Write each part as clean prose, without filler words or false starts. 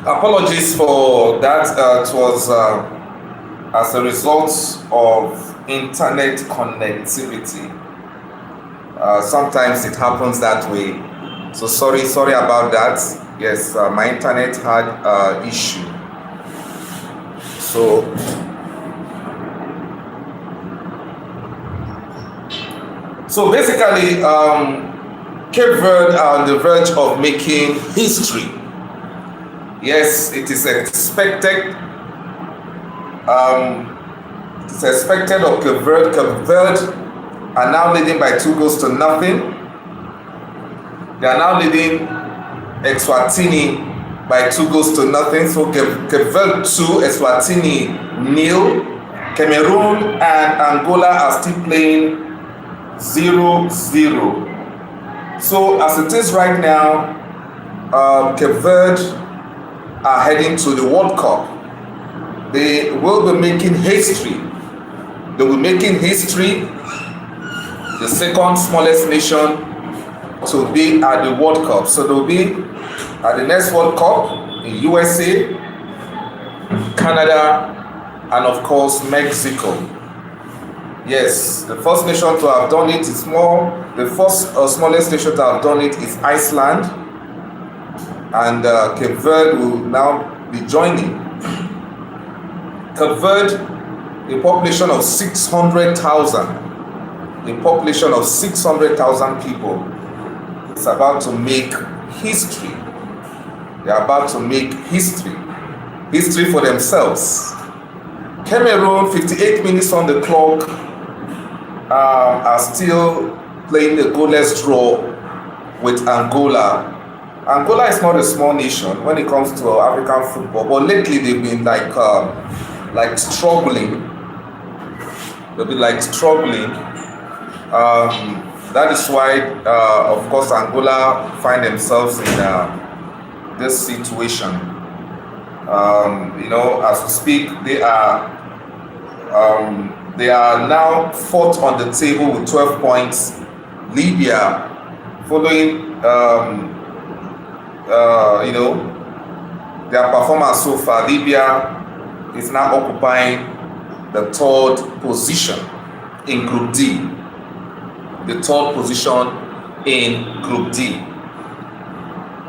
Apologies for that. It was as a result of internet connectivity. Sometimes it happens that way. So sorry about that. Yes, my internet had issue. So basically, Cape Verde are on the verge of making history. Yes, it is expected. It is expected of Cape Verde. Cape Verde are now leading by 2-0. They are now leading Eswatini by 2-0. So Cape Verde 2, Eswatini 0. Cameroon and Angola are still playing 0-0. So as it is right now, Cape Verde are heading to the World Cup. They will be making history. They will be making history. The second smallest nation to be at the World Cup. So they will be at the next World Cup in USA, Canada, and of course Mexico. Yes, the first nation to have done it is the first smallest nation to have done it is Iceland, and Cape Verde will now be joining. Cape Verde, a population of 600,000, people, is about to make history. They are about to make history for themselves. Cameroon, 58 minutes on the clock, are still playing the goalless draw with Angola. Angola is not a small nation when it comes to African football, but lately they've been struggling. That is why, of course, Angola find themselves in this situation. As we speak, they are now fourth on the table with 12 points. Libya, following their performance so far, Libya is now occupying the third position in Group D. The third position in Group D.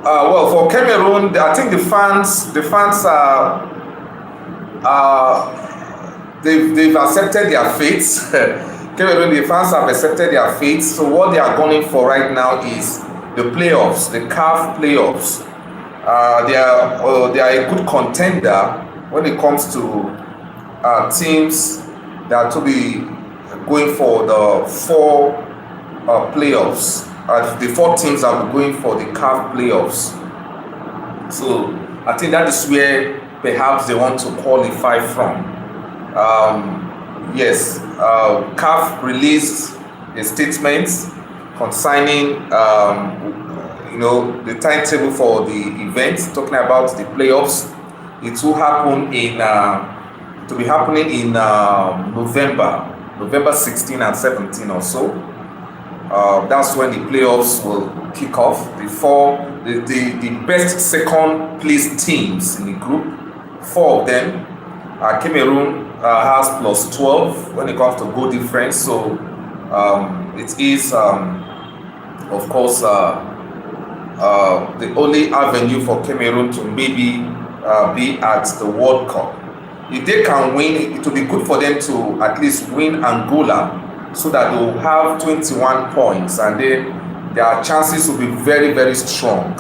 Well, for Cameroon, I think the fans are they've accepted their fate. Cameroon, the fans have accepted their fate. So what they are gunning for right now is the playoffs, the CAF playoffs. They are a good contender when it comes to teams that to be going for the four playoffs. The four teams are going for the CAF playoffs. So I think that is where perhaps they want to qualify from. Yes, CAF released a statement concerning the timetable for the event, talking about the playoffs. It will happen to be happening in November 16 and 17 or so. That's when the playoffs will kick off. The best second place teams in the group, 4 of them. Cameroon has plus 12 when it comes to goal difference. So it is, of course, the only avenue for Cameroon to maybe be at the World Cup. If they can win, it will be good for them to at least win Angola, so that they will have 21 points, and then their chances will be very, very strong.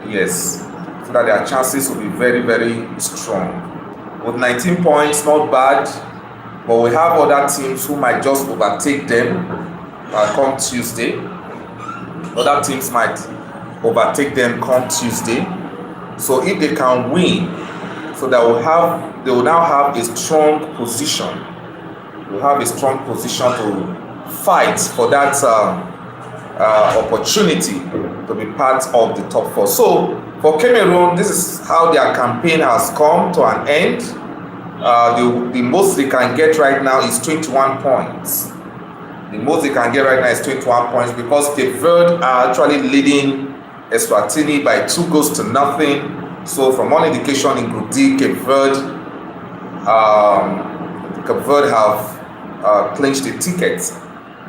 Yes, so that their chances will be very, very strong. With 19 points, not bad, but we have other teams who might just overtake them come Tuesday. Other teams might overtake them come Tuesday. So if they can win, so they will now have a strong position. They will have a strong position to fight for that opportunity to be part of the top 4. So for Cameroon, this is how their campaign has come to an end. The most they can get right now is 21 points. The most they can get right now is 21 points because Cape Verde are actually leading Eswatini by 2-0. So from one indication in Group D, Cape Verde have clinched the ticket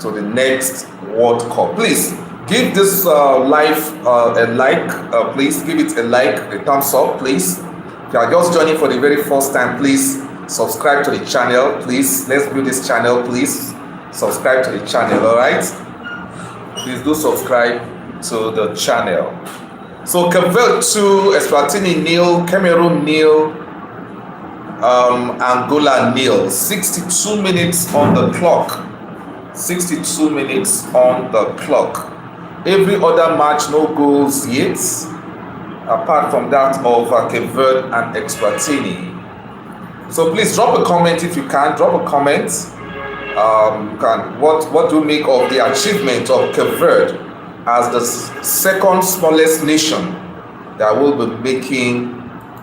to the next World Cup. Please give this live a like. Please give it a like, a thumbs up, please. If you are just joining for the very first time, please subscribe to the channel. Please, let's build this channel. Please subscribe to the channel. All right, please do subscribe to the channel. So Cape Verde 2, Eswatini 0, Cameroon 0, Angola 0. 62 minutes on the clock. 62 minutes on the clock. Every other match, no goals yet, apart from that of Cape Verde and Eswatini. So please drop a comment if you can. Drop a comment. What do you make of the achievement of Cape Verde as the second smallest nation that will be making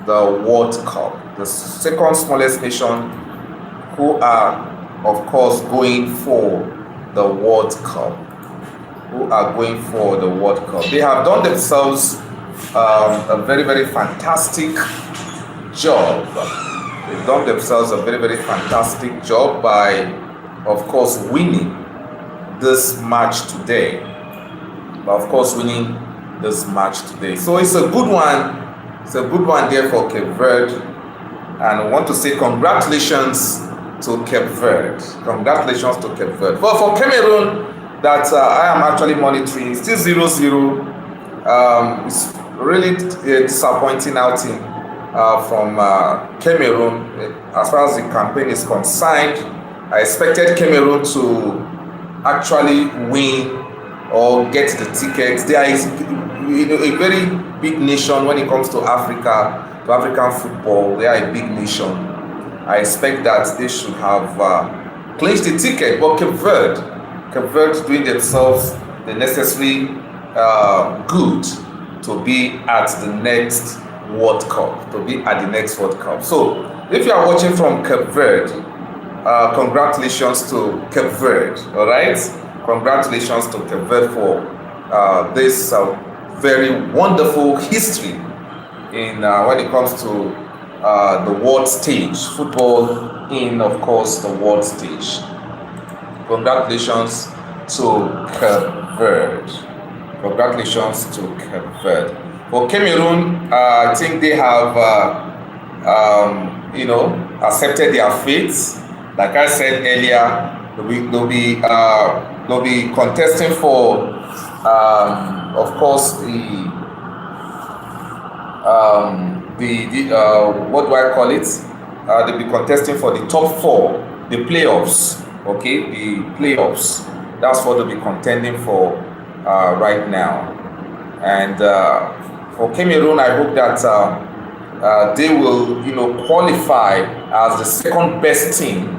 the World Cup? The second smallest nation who are, of course, going for the World Cup. They have done themselves a very, very fantastic job. They've done themselves a very, very fantastic job by, of course, winning this match today. So it's a good one. It's a good one there for Cape Verde. And I want to say congratulations to Cape Verde. Congratulations to Cape Verde. But for Cameroon, that I am actually monitoring, it's still 0-0. It's really a disappointing outing from Cameroon as far as the campaign is concerned. I expected Cameroon to actually win or get the tickets. There is a very big nation when it comes to Africa, to African football. They are a big nation. I expect that they should have clinched the ticket, but Cape Verde doing themselves the necessary good to be at the next World Cup. So if you are watching from Cape Verde, congratulations to Cape Verde. All right, congratulations to Cape Verde for this very wonderful history in when it comes to the world stage, football in, of course, the world stage. Congratulations to Cape Verde. For Cameroon, I think they have, accepted their fate. Like I said earlier, they'll be contesting for, of course, what do I call it? They'll be contesting for the top 4, the playoffs. Okay, the playoffs. That's what they'll be contending for right now. And for Cameroon, I hope that they will, qualify as the second best team.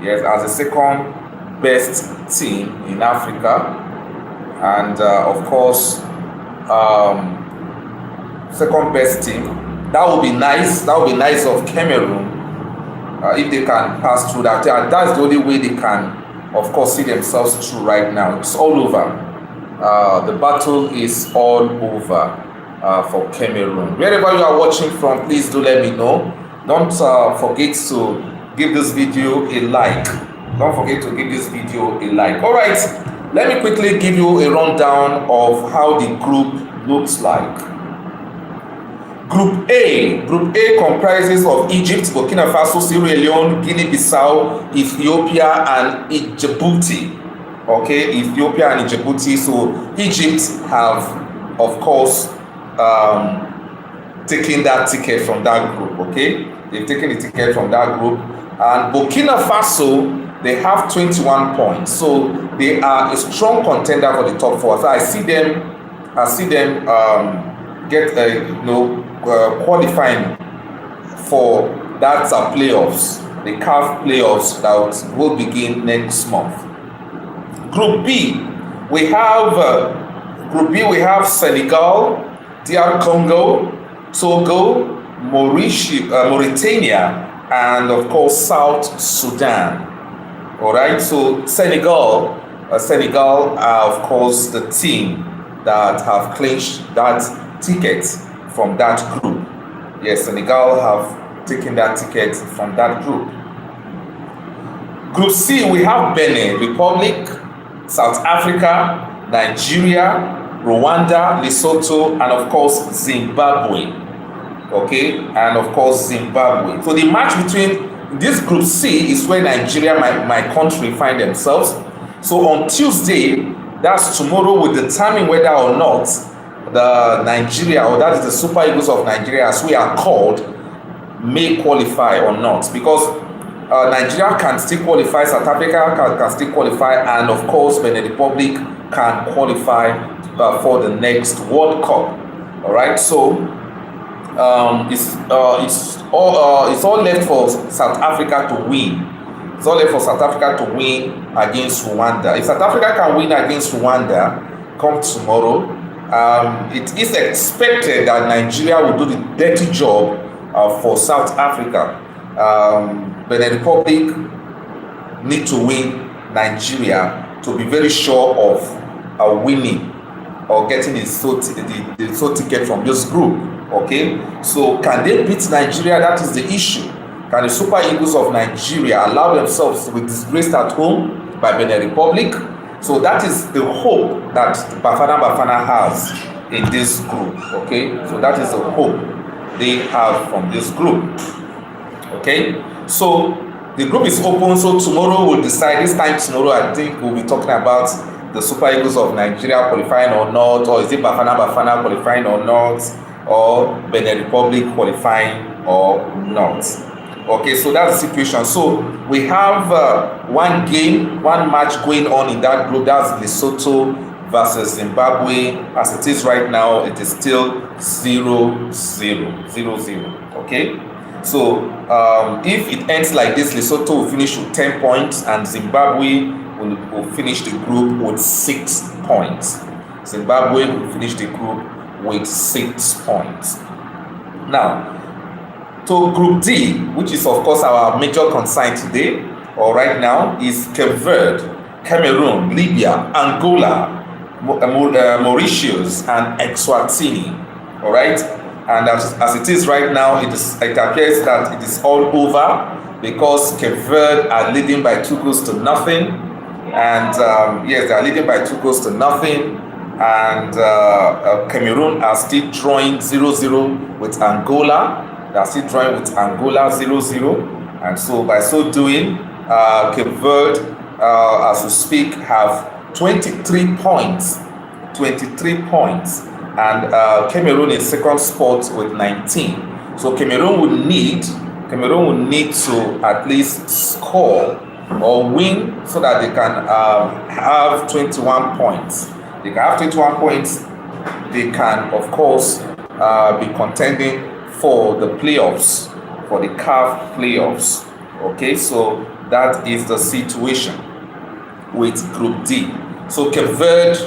Yes, as the second best team in Africa. And of course, second best team. That would be nice. That would be nice of Cameroon. If they can pass through that. That's the only way they can, of course, see themselves through right now. It's all over. The battle is all over for Cameroon. Wherever you are watching from, please do let me know. Don't forget to give this video a like. All right, let me quickly give you a rundown of how the group looks like. Group A comprises of Egypt, Burkina Faso, Sierra Leone, Guinea-Bissau, Ethiopia, and Djibouti. Okay, Ethiopia and Djibouti. So Egypt have, of course, taken that ticket from that group. Okay, they've taken the ticket from that group. And Burkina Faso, they have 21 points. So they are a strong contender for the top 4. So I see them get qualifying for that playoffs, the CAF playoffs that will begin next month. Group B, we have Senegal, DR Congo, Togo, Mauritania, and of course South Sudan. All right, so Senegal Senegal are, of course, the team that have clinched that ticket from that group. Yes, Senegal have taken that ticket from that group. Group C, we have Benin Republic, South Africa, Nigeria, Rwanda, Lesotho, and of course Zimbabwe. Okay, and of course Zimbabwe. So the match between this Group C is where Nigeria, my country, find themselves. So on Tuesday, that's tomorrow, will determine whether or not the Nigeria, or that is the Super Eagles of Nigeria, as we are called, may qualify or not. Because Nigeria can still qualify, South Africa can still qualify, and of course Benin Republic can qualify for the next World Cup. All right, so it's all left for South Africa to win. It's all left for South Africa to win against Rwanda. If South Africa can win against Rwanda come tomorrow, it is expected that Nigeria will do the dirty job for South Africa. Benin Republic need to win Nigeria to be very sure of winning or getting the sole ticket from this group. Okay, so can they beat Nigeria? That is the issue. Can the Super Eagles of Nigeria allow themselves to be disgraced at home by Benin Republic? So that is the hope that Bafana has in this group. Okay, so that is the hope they have from this group. Okay, so the group is open. So tomorrow we'll decide. This time tomorrow, I think we'll be talking about the Super Eagles of Nigeria qualifying or not, or is it Bafana qualifying or not, or Benin Republic qualifying or not. Okay, so that's the situation. So we have one match going on in that group. That's Lesotho versus Zimbabwe. As it is right now, it is still 0-0. Okay, so if it ends like this, Lesotho will finish with 10 points and Zimbabwe will finish the group with 6 points. Zimbabwe will finish the group with 6 points. Now, to Group D, which is of course our major concern today, or right now, is Cape Verde, Cameroon, Libya, Angola, Mauritius, and Eswatini. All right, and as it is right now, it appears that it is all over because Cape Verde are leading by 2-0, and yes, they are leading by 2-0. And Cameroon are still drawing 0-0 with Angola. They are still drawing with Angola 0-0. And so by so doing, Cape Verde, as we speak, have 23 points. 23 points. And Cameroon is second spot with 19. So Cameroon will need to at least score or win so that they can have 21 points. They can have 21 points. They can, of course, be contending for the playoffs, for the CAF playoffs. Okay, so that is the situation with Group D. So Cape Verde,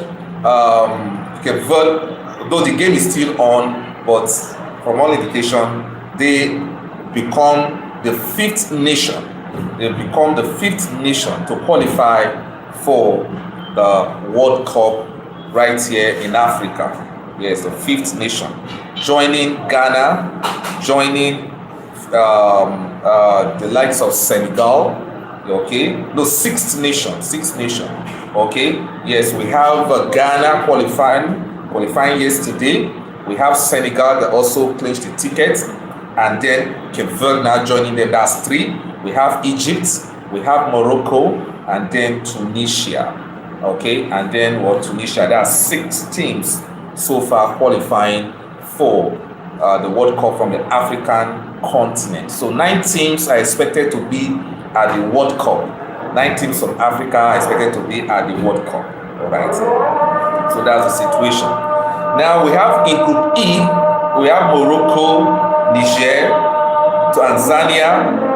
though the game is still on, but from all indication, they become the fifth nation. They become the fifth nation to qualify for the World Cup right here in Africa. Yes, the fifth nation, joining Ghana, joining the likes of Senegal. Okay, no, sixth nation. Okay, yes, we have Ghana qualifying yesterday. We have Senegal that also clinched the ticket, and then Cape Verde now joining them. That's 3. We have Egypt, we have Morocco, and then Tunisia. Okay, and then Tunisia. There are 6 teams so far qualifying for the World Cup from the African continent. So 9 teams are expected to be at the World Cup. 9 teams from Africa are expected to be at the World Cup. All right. So that's the situation. Now we have in Group E, we have Morocco, Niger, Tanzania,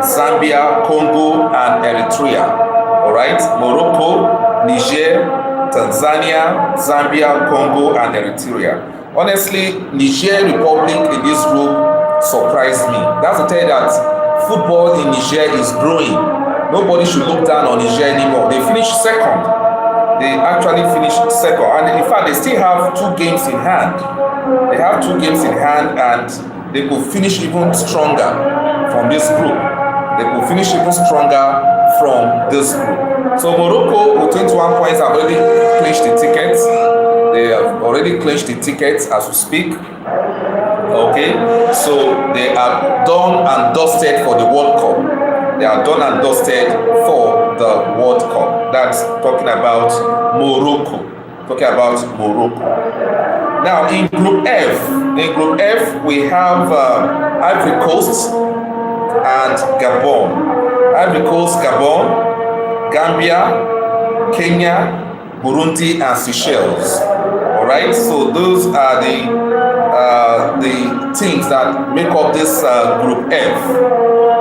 Zambia, Congo, and Eritrea. All right. Morocco, Niger, Tanzania, Zambia, Congo, and Eritrea. Honestly, Niger Republic in this group surprised me. That's to tell you that football in Niger is growing. Nobody should look down on Niger anymore. They finished second. They actually finished second, and in fact, they still have 2 games in hand. They have 2 games in hand, and they could finish even stronger from this group. They could finish even stronger from this group. So Morocco, with 21 points, have already clinched the tickets. They have already clinched the tickets as we speak. Okay, so they are done and dusted for the World Cup. They are done and dusted for the World Cup. That's talking about Morocco. Talking about Morocco. Now in Group F, we have Ivory Coast and Gabon. Ivory Coast, Gabon, Gambia, Kenya, Burundi, and Seychelles. All right, so those are the teams that make up this Group F.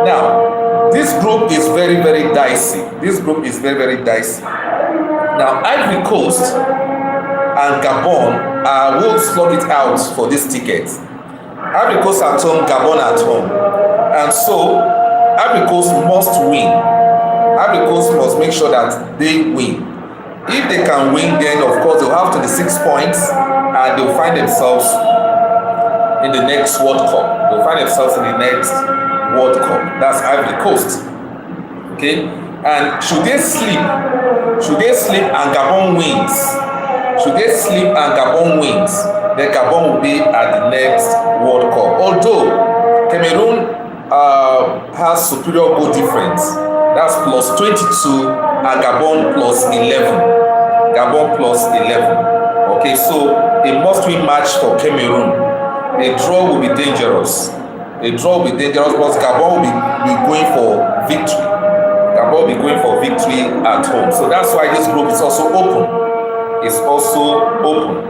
Now, this group is very, very dicey. This group is very, very dicey. Now, Ivory Coast and Gabon will slug it out for this ticket. Ivory Coast at home, Gabon at home. And so, Ivory Coast must win. Ivory Coast must make sure that they win. If they can win, then of course they'll have 26 points and they'll find themselves in the next World Cup. They'll find themselves in the next World Cup. That's Ivory Coast. Okay? And should they sleep and Gabon wins, then Gabon will be at the next World Cup. Although Cameroon has superior goal difference. That's plus 22 and Gabon plus 11. Okay, so a must-win match for Cameroon. A draw will be dangerous. Because Gabon will be going for victory. At home. So that's why this group is also open.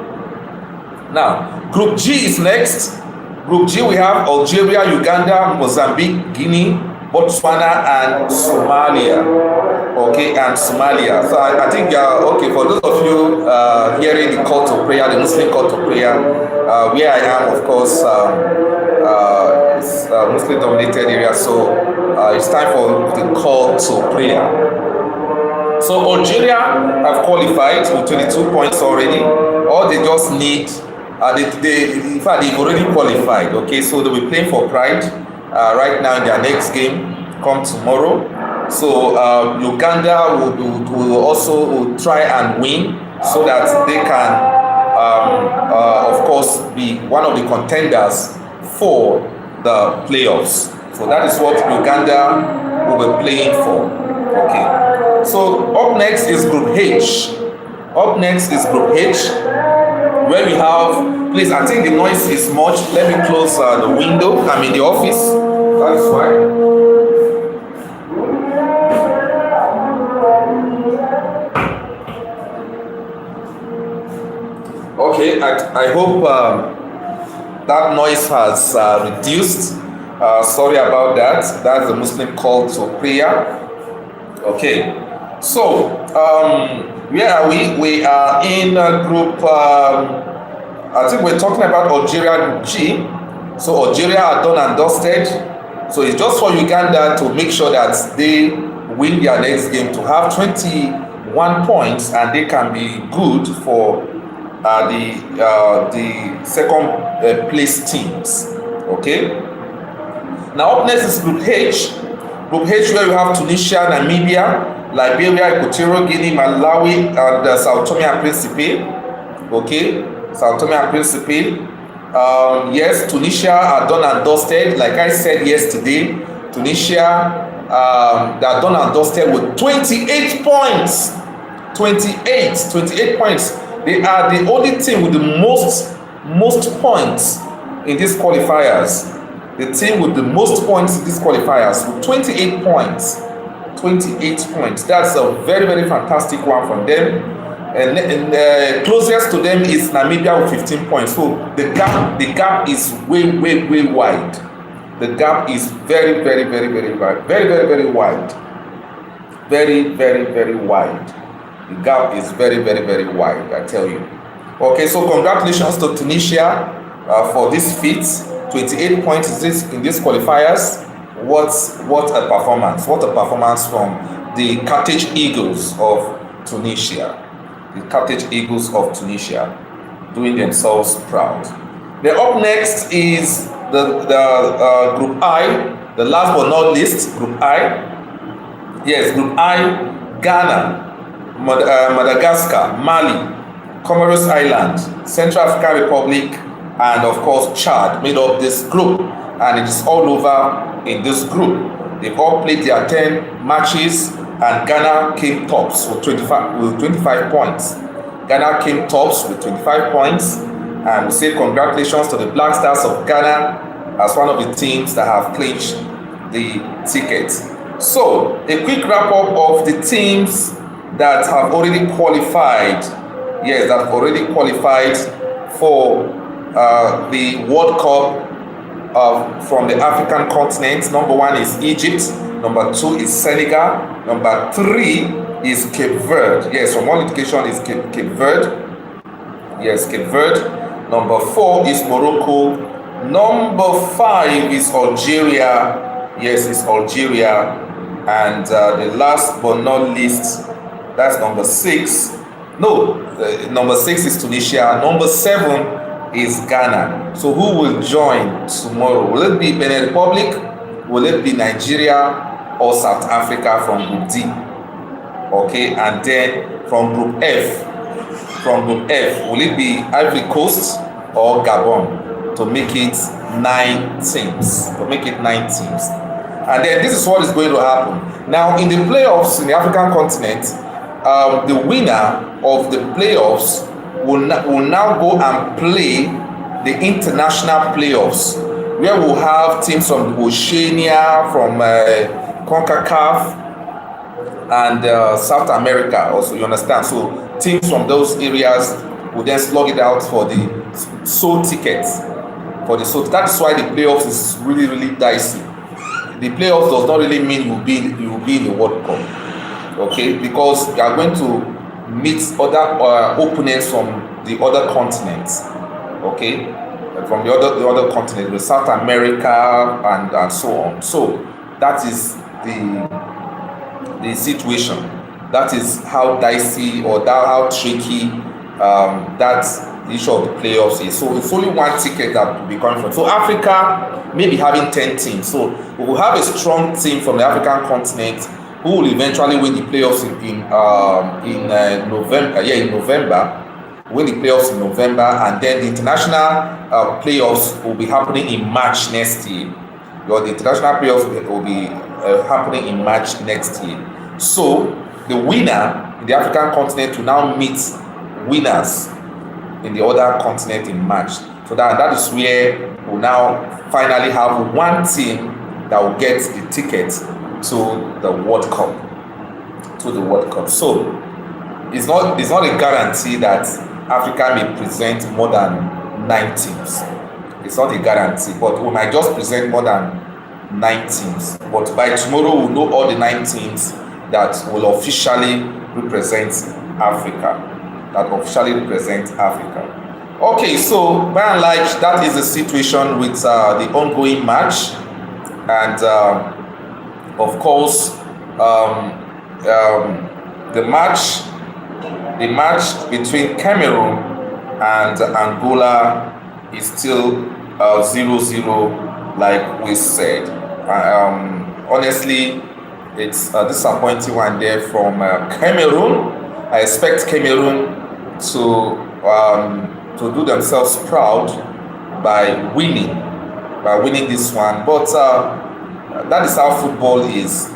Now, Group G is next. Group G, we have Algeria, Uganda, Mozambique, Guinea, Botswana, and Somalia. Okay, and Somalia. So I think, okay, for those of you hearing the call to prayer, the Muslim call to prayer, where I am, of course, it's a Muslim dominated area, so it's time for the call to prayer. So Algeria have qualified with 22 points already. All they just need, in fact, they've already qualified. Okay, so they'll be playing for pride right now in their next game, come tomorrow. So Uganda will also try and win so that they can, of course, be one of the contenders for the playoffs. So that is what Uganda will be playing for. Okay. So up next is Group H. Where we have, please, I think the noise is much. Let me close the window. I'm in the office. That is why. Okay, I hope that noise has reduced. Sorry about that. That's the Muslim call to prayer. Okay, so where are we? We are in Group, I think we're talking about Algeria Group G. So Algeria are done and dusted. So it's just for Uganda to make sure that they win their next game to have 21 points and they can be good for the second place teams. Okay. Now up next is Group H. Group H, where you have Tunisia, Namibia, Liberia, Equatorial Guinea, Malawi, and Sao Tome and Principe. Okay, Sao Tome and Principe. Yes, Tunisia are done and dusted. Like I said yesterday, Tunisia, they are done and dusted with 28 points. 28 points. They are the only team with the most points in these qualifiers. The team with the most points in these qualifiers with 28 points. 28 points. That's a very, very fantastic one from them. And closest to them is Namibia with 15 points. So the gap is way, way, way wide. The gap is very, very, very, very wide. Very, very, very wide. Very, very, very wide. The gap is very, very, very wide, I tell you. Okay, so congratulations to Tunisia for this feat. 28 points in these qualifiers. What a performance. What a performance from the Carthage Eagles of Tunisia. the Carthage Eagles of Tunisia, doing themselves proud. Then up next is the Group I, the last but not least, Group I. Yes, Group I, Ghana, Madagascar, Mali, Comoros Island, Central African Republic, and of course Chad made up this group, and it is all over in this group. They've all played their 10 matches, and Ghana came tops with 25 points. Ghana came tops with 25 points, and we say congratulations to the Black Stars of Ghana as one of the teams that have clinched the ticket. So, a quick wrap up of the teams that have already qualified. Yes, that have already qualified for the World Cup from the African continent. Number 1 is Egypt. Number 2 is Senegal. Number 3 is Cape Verde. Yes, from one indication is Cape Verde. Yes, Cape Verde. Number 4 is Morocco. Number 5 is Algeria. Yes, it's Algeria. And the last but not least, that's number 6. No, number 6 is Tunisia. Number 7 is Ghana. So who will join tomorrow? Will it be Benin Republic? Will it be Nigeria or South Africa from Group D? Okay, and then from Group F, will it be Ivory Coast or Gabon to make it 9 teams? And then this is what is going to happen. Now in the playoffs in the African continent, the winner of the playoffs will now go and play the international playoffs, where we'll have teams from Oceania, from CONCACAF, and South America also, you understand? So teams from those areas will then slug it out for the sole tickets. That's why the playoffs is really, really dicey. The playoffs does not really mean you will be in the World Cup, okay? Because you are going to meet other opponents from the other continents, okay? From the other continent, with South America and so on. So that is the situation. That is how dicey or how tricky that issue of the playoffs is. So it's only one ticket that will be coming from. So Africa may be having 10 teams. So we will have a strong team from the African continent who will eventually win the playoffs in November. In November. Win the playoffs in November, and then the international playoffs will be happening in March next year. The international playoffs will be happening in March next year. So the winner in the African continent will now meet winners in the other continent in March. So that is where we'll now finally have one team that will get the ticket to the World Cup. So it's not a guarantee that Africa may present more than 9 teams. It's not a guarantee, but we might just present more than 9 teams. But by tomorrow, we'll know all the 9 teams that will officially represent Africa. Okay, so by and large, that is the situation with the ongoing match. And of course, the match between Cameroon and Angola is still 0-0, like we said. Honestly, it's a disappointing one there from Cameroon. I expect Cameroon to do themselves proud by winning this one, but that is how football is.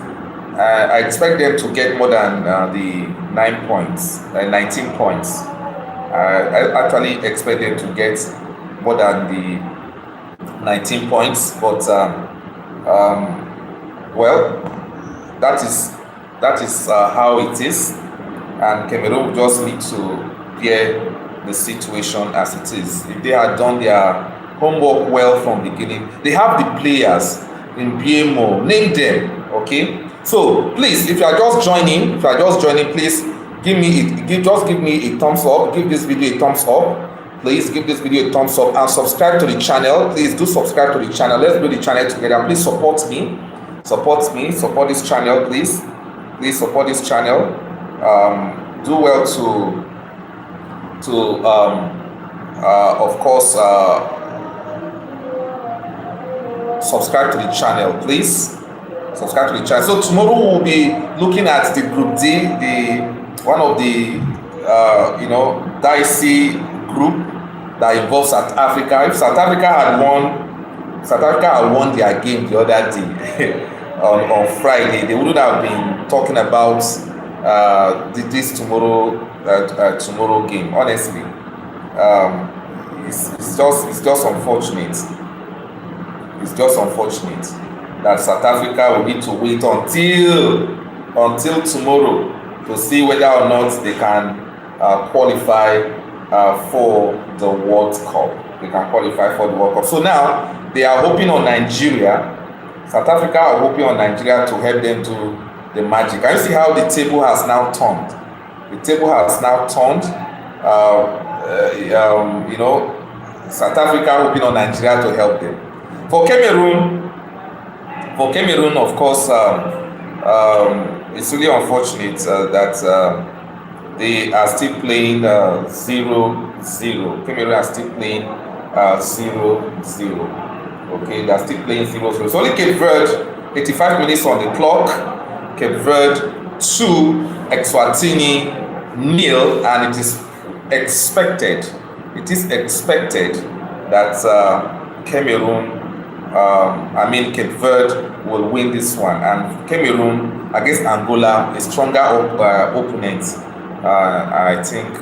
I expect them to get more than the 19 points. I actually expect them to get more than the 19 points, but well, that is how it is, and Cameroon just need to bear the situation as it is. If they had done their homework well from the beginning, they have the players in BMO, name them, okay? So please, if you are just joining, please give me a thumbs up. Give this video a thumbs up. Please give this video a thumbs up and subscribe to the channel. Please do subscribe to the channel. Let's build the channel together. Please support me. Support this channel, please. Please support this channel. Do well to to, of course, subscribe to the channel, please. Subscribe to the channel. So tomorrow we'll be looking at the Group D, one of the dicey group that involves South Africa. If South Africa had won their game the other day on Friday, they wouldn't have been talking about this tomorrow game. Honestly, it's just unfortunate. It's just unfortunate that South Africa will need to wait until tomorrow to see whether or not they can qualify for the World Cup. They can qualify for the World Cup. So now they are hoping on Nigeria. South Africa are hoping on Nigeria to help them do the magic. Can you see how the table has now turned? The table has now turned. South Africa hoping on Nigeria to help them. For Cameroon, of course, it's really unfortunate that they are still playing 0-0. Cameroon are still playing 0-0. Okay, they are still playing 0-0. So only Cape Verde, 85 minutes on the clock. Cape Verde 2, Eswatini 0, and it is expected that Cameroon, Cape Verde will win this one, and Cameroon against Angola, a stronger opponent. I think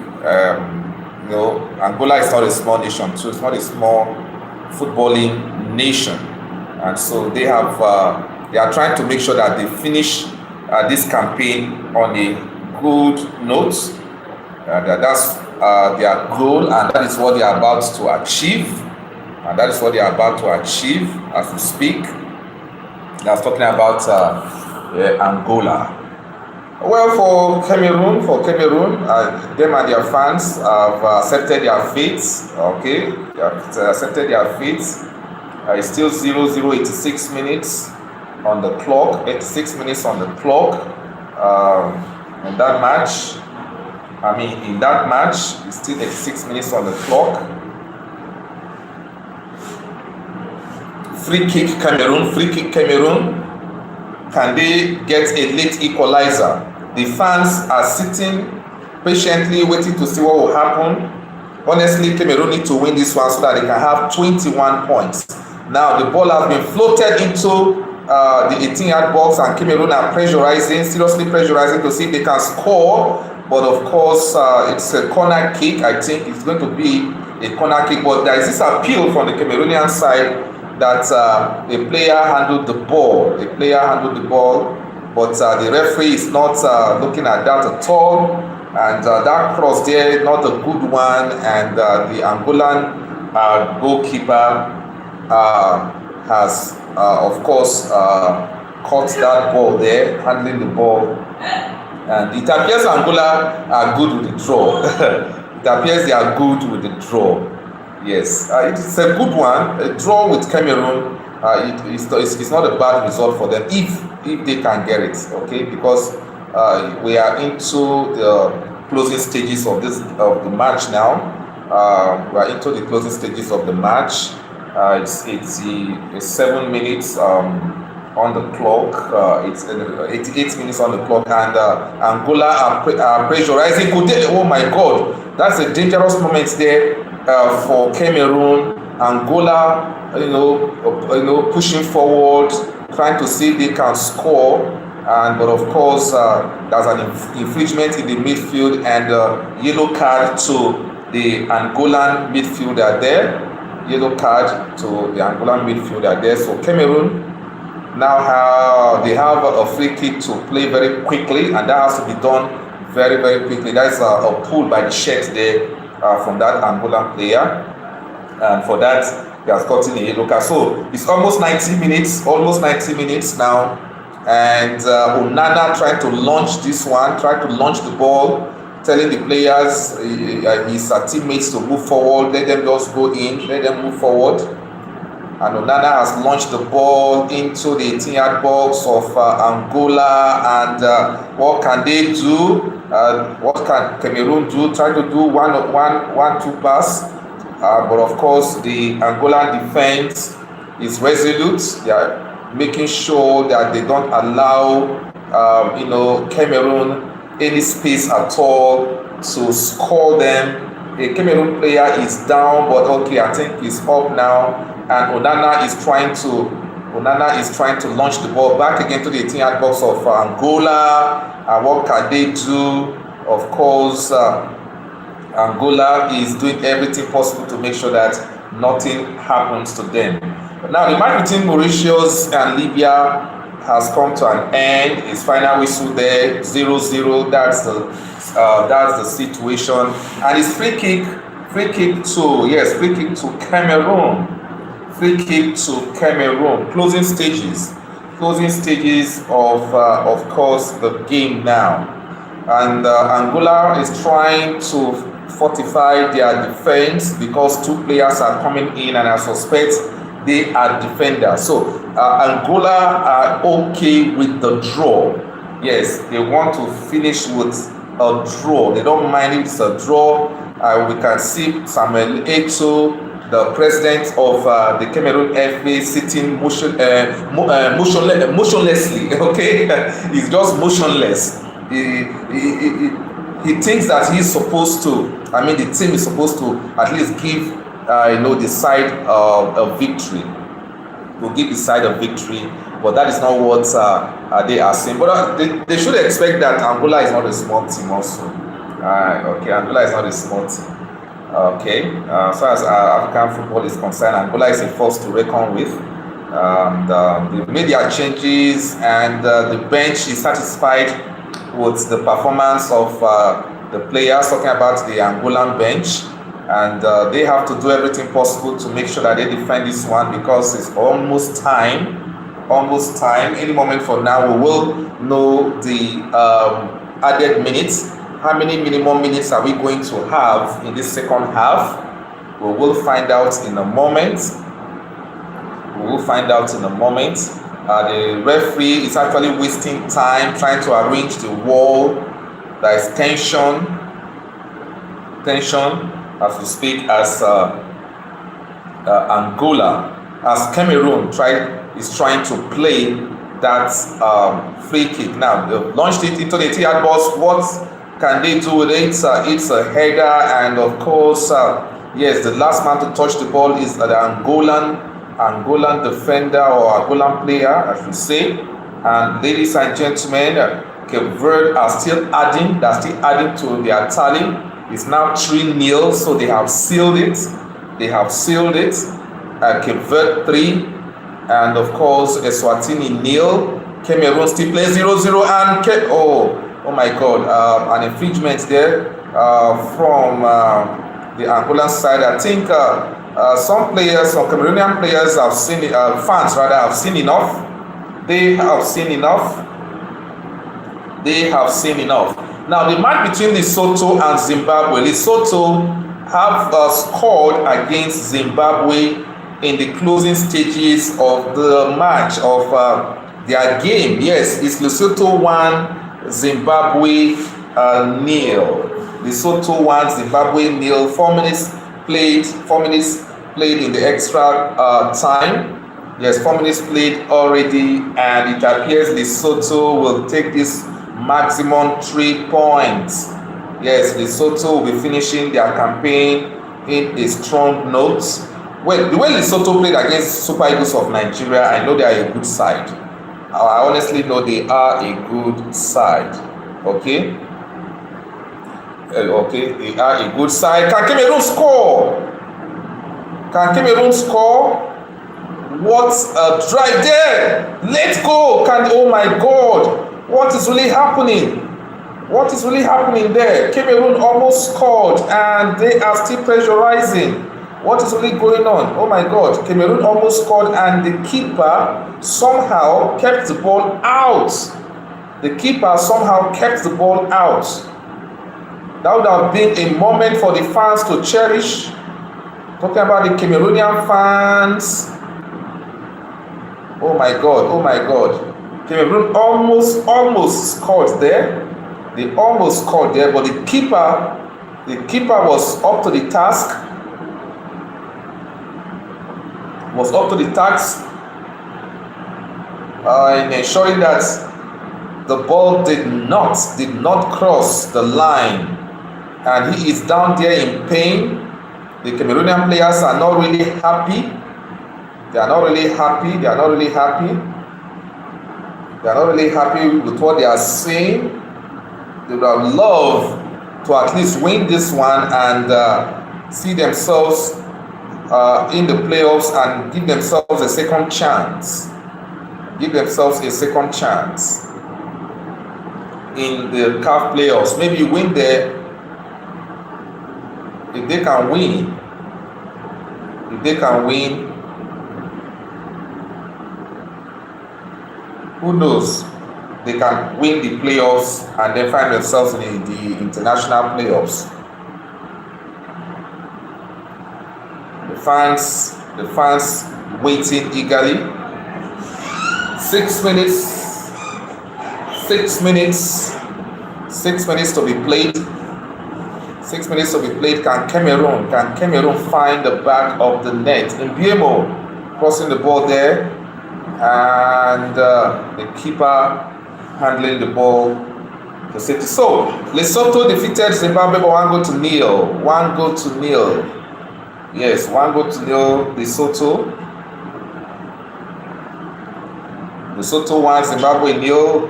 Angola is not a small nation too. It's not a small footballing nation, and so they are trying to make sure that they finish this campaign on a good note. That's their goal, and that is what they are about to achieve. And that is what they are about to achieve as we speak. I was talking about Angola. Well, for Cameroon, them and their fans have accepted their fate. Okay, they have accepted their fate. It's still 0-0, 86 minutes on the clock. 86 minutes on the clock. In that match, it's still 86 minutes on the clock. Free kick Cameroon. Can they get a late equalizer? The fans are sitting patiently waiting to see what will happen. Honestly, Cameroon need to win this one so that they can have 21 points. Now the ball has been floated into the 18-yard box, and Cameroon are seriously pressurizing to see if they can score. But of course, it's a corner kick. I think it's going to be a corner kick. But there is this appeal from the Cameroonian side that a player handled the ball. But the referee is not looking at that at all. And that cross there, not a good one. And the Angolan goalkeeper has, of course, caught that ball there, handling the ball. And it appears Angola are good with the draw. It appears they are good with the draw. Yes, it's a good one. A draw with Cameroon, it's not a bad result for them if they can get it. Okay, because we are into the closing stages of the match now. We are into the closing stages of the match. It's 7 minutes on the clock. It's 88 minutes on the clock, and Angola are pressurizing. Oh my God, that's a dangerous moment there. For Cameroon, Angola, pushing forward, trying to see if they can score, but of course, there's an infringement in the midfield and yellow card to the Angolan midfielder there. Yellow card to the Angolan midfielder there. So Cameroon now they have a free kick to play very quickly, and that has to be done very, very quickly. That's a pull by the shirt there. From that Angolan player, and for that he has gotten a yellow card. So it's almost 90 minutes now, and Onana trying to launch the ball, telling the players, his teammates to move forward, let them just go in, let them move forward. And Onana has launched the ball into the 18-yard box of Angola, and what can they do? What can Cameroon do? Try to do one-two pass. But of course, the Angolan defense is resolute. They are making sure that they don't allow, Cameroon any space at all to score them. A Cameroon player is down, but okay, I think he's up now, and Onana is trying to launch the ball back again to the 18-yard box of Angola. And what can they do? Of course, Angola is doing everything possible to make sure that nothing happens to them. But now the match between Mauritius and Libya has come to an end. It's final whistle there, 0-0. That's the situation. And it's free kick to Cameroon. Free kick to Cameroon. Closing stages of course, the game now. And Angola is trying to fortify their defense because two players are coming in, and I suspect they are defenders. So Angola are okay with the draw. Yes, they want to finish with a draw. They don't mind if it's a draw. We can see Samuel Eto'o, the president of the Cameroon FA, sitting motionlessly. Okay, he's just motionless. He thinks that he's supposed to. The team is supposed to at least give the side a victory. Will give the side a victory, but that is not what they are saying. But they should expect that Angola is not a small team also. Okay, Angola is not a small team. Okay, as far as African football is concerned, Angola is a force to reckon with. They've made their changes, and the bench is satisfied with the performance of the players, talking about the Angolan bench. And they have to do everything possible to make sure that they defend this one, because it's almost time. Any moment from now, we will know the added minutes. How many minimum minutes are we going to have in this second half? We will find out in a moment. The referee is actually wasting time trying to arrange the wall. There is tension as we speak, as Cameroon is trying to play that free kick. Now they've launched it into the 18-yard box. What can they do with it? It's a header, and of course, yes, the last man to touch the ball is the Angolan defender, or Angolan player, I should say. And ladies and gentlemen, Cape Verde are still adding to their tally. It's now 3-0, so they have sealed it. Cape Verde 3, and of course Eswatini 0. Cameroon still plays 0-0, and oh my God, an infringement there from the Angolan side. I think some Cameroonian players have seen it, fans rather have seen enough. They have seen enough. Now the match between Lesotho and Zimbabwe. Lesotho have scored against Zimbabwe in the closing stages of the match of their game. Yes, it's Lesotho 1, Zimbabwe 0. Lesotho 1, Zimbabwe 0. 4 minutes played in the extra time. Yes, 4 minutes played already, and it appears Lesotho will take this maximum 3 points. Yes, Lesotho will be finishing their campaign in a strong note. Well, the way Lesotho played against Super Eagles of Nigeria, I know they are a good side. I honestly know they are a good side. Okay, they are a good side. Can Cameroon score? What a drive there! Let's go! Oh my God! What is really happening? There? Cameroon almost scored, and they are still pressurizing. What is really going on? Oh my God! Cameroon almost scored, and the keeper somehow kept the ball out. That would have been a moment for the fans to cherish. Talking about the Cameroonian fans. Oh my God. Cameroon almost scored there. They almost scored there, but the keeper was up to the task. In ensuring that the ball did not cross the line, and he is down there in pain. The Cameroonian players are not really happy. They are not really happy with what they are saying. They would have loved to at least win this one and see themselves in the playoffs and give themselves a second chance. In the CAF playoffs. Maybe win there. If they can win, who knows? They can win the playoffs and then find themselves in the international playoffs. The fans waiting eagerly. 6 minutes to be played. Can Cameroon find the back of the net? Mbiemo crossing the ball there, and the keeper handling the ball to safety. So Lesotho defeated Zimbabwe by 1 goal to nil. Yes, 1 goal to nil. Lesotho 1, Zimbabwe nil.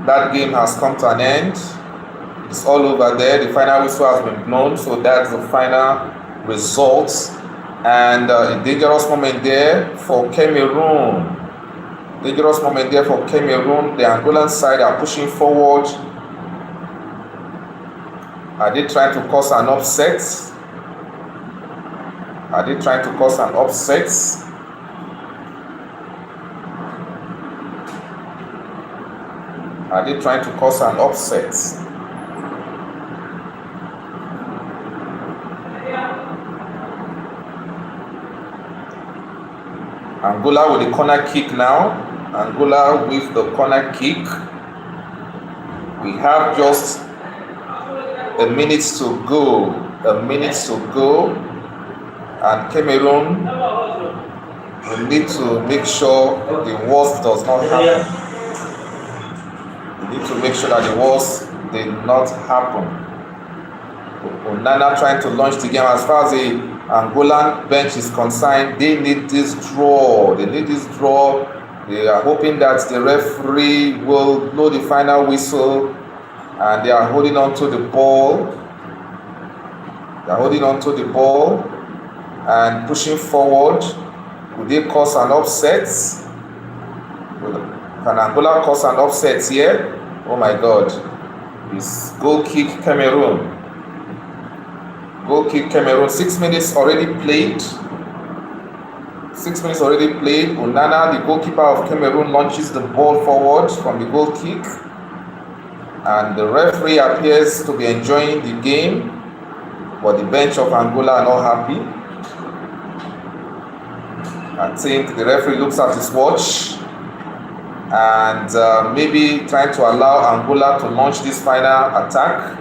That game has come to an end. It's all over there. The final whistle has been blown, so that's the final results. And a dangerous moment there for Cameroon. The Angolan side are pushing forward. Are they trying to cause an upset? Angola with the corner kick now. We have just a minute to go. And Cameroon will need to make sure the worst does not happen. Did not happen. Onana trying to launch the game. As far as the Angolan bench is concerned, they need this draw. They are hoping that the referee will blow the final whistle, and they are holding on to the ball. And pushing forward. Will they cause an upset? Can Angola cause an upset here? Oh my God. It's goal kick Cameroon. 6 minutes already played. Onana, the goalkeeper of Cameroon, launches the ball forward from the goal kick. And the referee appears to be enjoying the game, but the bench of Angola are not happy. I think the referee looks at his watch and maybe trying to allow Angola to launch this final attack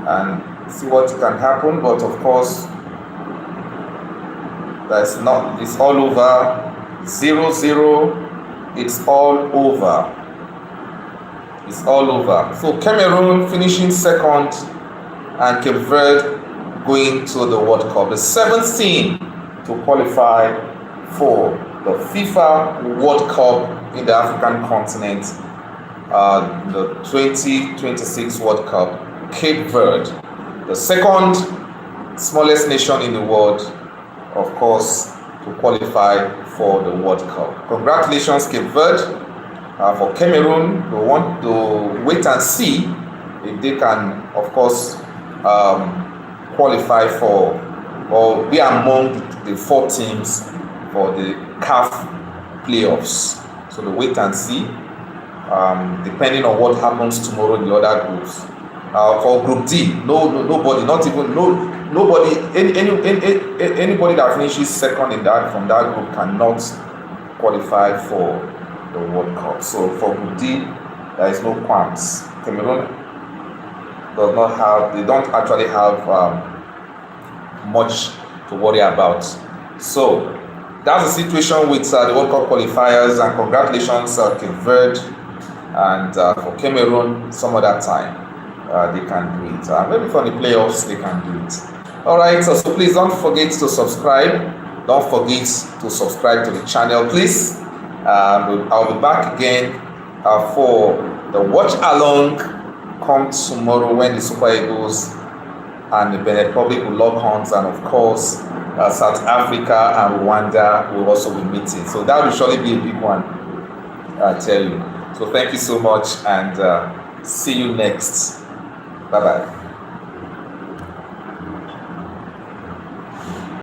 and see what can happen. But of course, it's all over. 0-0. It's all over. So Cameroon finishing second and Cape Verde going to the World Cup. The 7th team to qualify for the FIFA World Cup in the African continent, the 2026 World Cup. Cape Verde, the second smallest nation in the world, of course, to qualify for the World Cup. Congratulations, Cape Verde. For Cameroon, we want to wait and see if they can, of course, qualify for or be among the 4 teams for the CAF playoffs. So we wait and see, depending on what happens tomorrow in the other groups. For Group D, nobody that finishes second from that group cannot qualify for the World Cup. So for Group D, there is no qualms. Cameroon they don't actually have much to worry about. So that's the situation with the World Cup qualifiers, and congratulations Cape Verde, and for Cameroon some other time they can do it. Maybe for the playoffs they can do it. Alright, so please don't forget to subscribe. Don't forget to subscribe to the channel, please. I'll be back again for the watch along come tomorrow when the Super Eagles and the Benin Republic will lock horns, and of course South Africa and Rwanda will also be meeting. So that will surely be a big one, I tell you. So thank you so much, and see you next. Bye bye.